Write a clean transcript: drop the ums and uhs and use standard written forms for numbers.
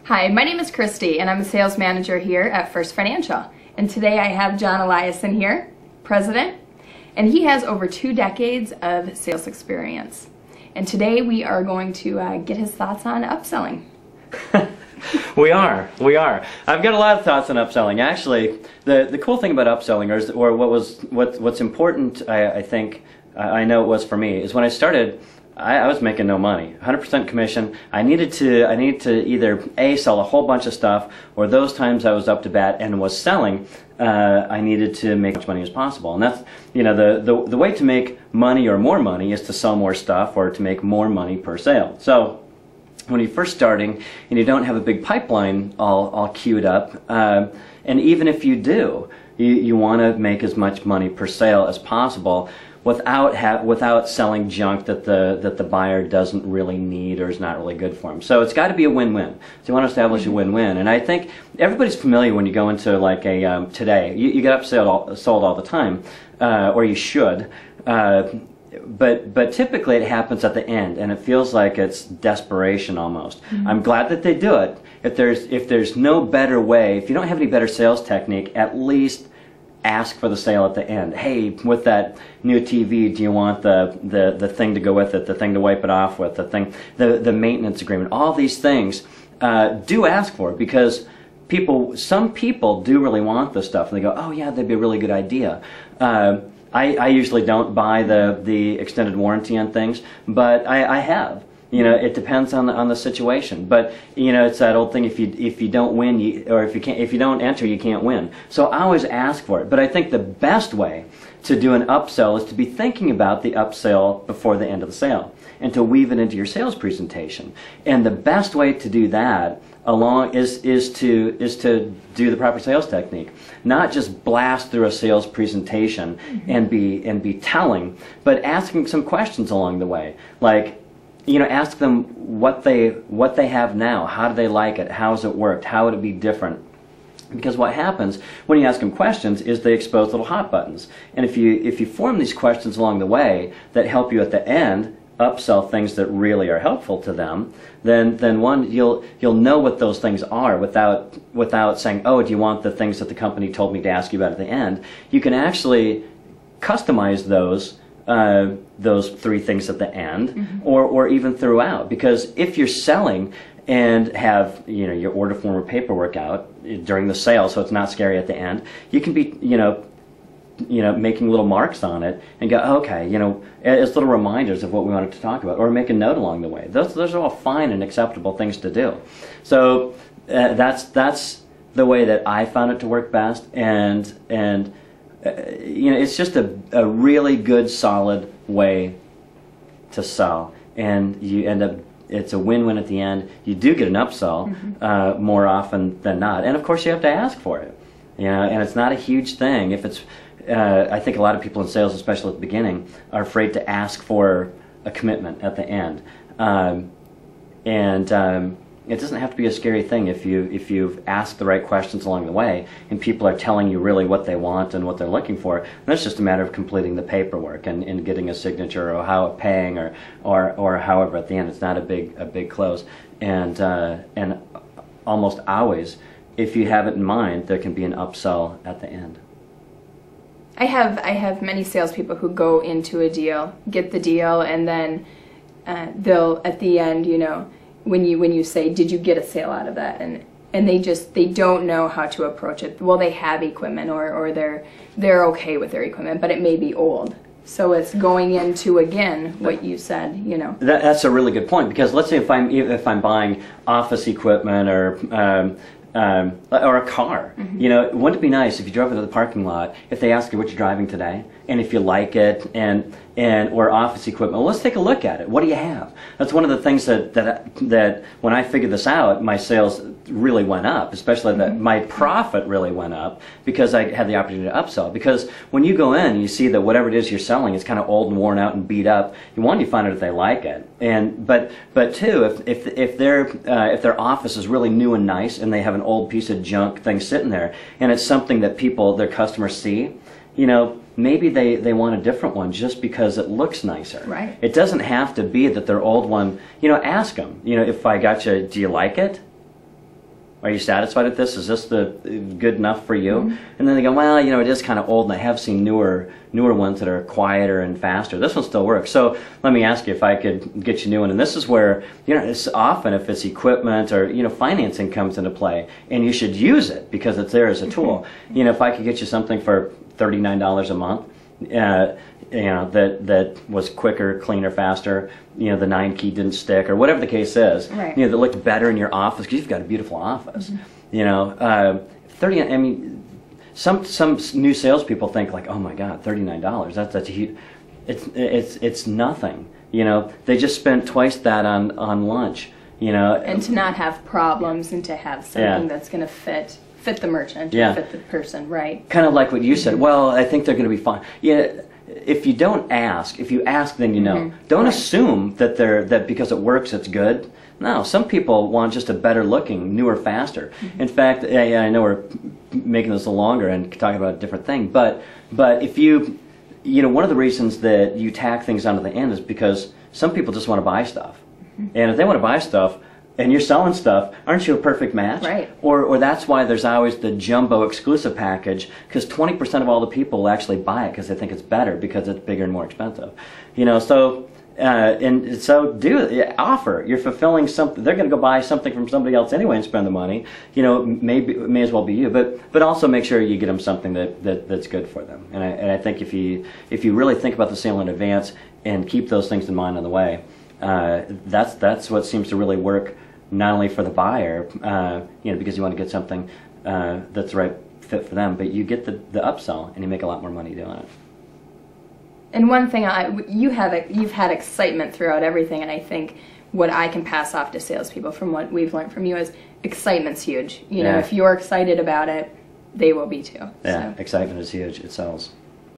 Hi, my name is Christy and I'm a sales manager here at First Financial. And today I have John Eliason here, president, and he has over 2 decades of sales experience. And today we are going to get his thoughts on upselling. We are. I've got a lot of thoughts on upselling. Actually, the cool thing about upselling, or what's important, I think, I know it was for me, is when I started, I was making no money, 100% commission. I needed to either A, sell a whole bunch of stuff, or those times I was up to bat and was selling, I needed to make as much money as possible. And that's, you know, the way to make money or more money is to sell more stuff or to make more money per sale. So when you're first starting and you don't have a big pipeline all queued up, and even if you do, you want to make as much money per sale as possible without selling junk that the buyer doesn't really need or is not really good for them. So it's got to be a win-win. So you want to establish a win-win. And I think everybody's familiar when you go into like a today. You get sold all the time, or you should. But typically it happens at the end, and it feels like it's desperation almost. I'm glad that they do it. If there's no better way, if you don't have any better sales technique, at least ask for the sale at the end. Hey, with that new TV, do you want the thing to go with it, the thing to wipe it off with, the maintenance agreement, all these things. Do ask for it, because some people do really want this stuff, and they go, oh yeah, that'd be a really good idea. I usually don't buy the extended warranty on things, but I have. You know, it depends on the situation. But you know, it's that old thing: if you don't win, if you don't enter, you can't win. So I always ask for it. But I think the best way to do an upsell is to be thinking about the upsell before the end of the sale, and to weave it into your sales presentation. And the best way to do that is to do the proper sales technique, not just blast through a sales presentation and be telling, but asking some questions along the way, like, you know, ask them what they have now, how do they like it, how has it worked, how would it be different. Because what happens when you ask them questions is they expose little hot buttons, and if you form these questions along the way that help you at the end upsell things that really are helpful to them, then one, you'll know what those things are without saying, oh, do you want the things that the company told me to ask you about at the end. You can actually customize those 3 things at the end, or even throughout. Because if you're selling and have, you know, your order form or paperwork out during the sale, so it's not scary at the end, you can be, you know, making little marks on it and go, okay, you know, as little reminders of what we wanted to talk about, or make a note along the way. Those are all fine and acceptable things to do. So that's the way that I found it to work best, and you know, it's just a really good, solid way to sell, and you end up, it's a win-win at the end. You do get an upsell more often than not, and of course you have to ask for it. You know, and it's not a huge thing. If it's, I think a lot of people in sales, especially at the beginning, are afraid to ask for a commitment at the end, it doesn't have to be a scary thing if you've asked the right questions along the way, and people are telling you really what they want and what they're looking for. And that's just a matter of completing the paperwork and getting a signature, or how paying, or however at the end. It's not a big close, and almost always, if you have it in mind, there can be an upsell at the end. I have many salespeople who go into a deal, get the deal, and then they'll, at the end, you know, when you say, did you get a sale out of that, and they don't know how to approach it. Well, they have equipment, or they're okay with their equipment, but it may be old. So it's going into, again, what you said, you know. That's a really good point, because let's say if I'm buying office equipment or a car, you know, wouldn't it be nice if you drove into the parking lot, if they ask you what you're driving today, and if you like it, or office equipment, well, let's take a look at it. What do you have? That's one of the things that when I figured this out, my sales really went up, especially that my profit really went up, because I had the opportunity to upsell. Because when you go in and you see that whatever it is you're selling is kind of old and worn out and beat up, you find out if they like it, but two, if their office is really new and nice, and they have an old piece of junk thing sitting there, and it's something that their customers see, you know, maybe they want a different one just because it looks nicer. Right. It doesn't have to be that their old one, you know, ask them, you know, if I got you, do you like it? Are you satisfied with this? Is this the good enough for you? Mm-hmm. And then they go, well, you know, it is kind of old, and I have seen newer ones that are quieter and faster. This one still works. So let me ask you if I could get you a new one. And this is where, you know, it's often if it's equipment or, you know, financing comes into play, and you should use it because it's there as a tool. You know, if I could get you something for $39 a month, you know, that was quicker, cleaner, faster, you know, the 9-key didn't stick, or whatever the case is, right. you know, that looked better in your office, because you've got a beautiful office. You know, 30, I mean, some new salespeople think like, oh my God, $39, that's a huge, it's nothing. You know, they just spent twice that on lunch, you know. And to not have problems, and to have something that's going to fit the merchant, or fit the person, right? Kind of like what you said, well, I think they're going to be fine. Yeah. If you don't ask, if you ask, then you know. Don't assume that because it works, it's good. No, some people want just a better looking, newer, faster. In fact, I know we're making this a little longer and talking about a different thing, but if you know, one of the reasons that you tack things onto the end is because some people just want to buy stuff. And if they want to buy stuff, and you're selling stuff, aren't you a perfect match? Right. Or that's why there's always the jumbo exclusive package, because 20% of all the people will actually buy it because they think it's better because it's bigger and more expensive. You know, so and so offer. You're fulfilling something. They're going to go buy something from somebody else anyway and spend the money. You know, may as well be you. But also make sure you get them something that's good for them. And I think if you really think about the sale in advance and keep those things in mind on the way, that's what seems to really work. Not only for the buyer, you know, because you want to get something that's the right fit for them, but you get the upsell and you make a lot more money doing it. And one thing, you've had excitement throughout everything, and I think what I can pass off to salespeople from what we've learned from you is excitement's huge. You know, if you're excited about it, they will be too. Yeah, so. Excitement is huge. It sells.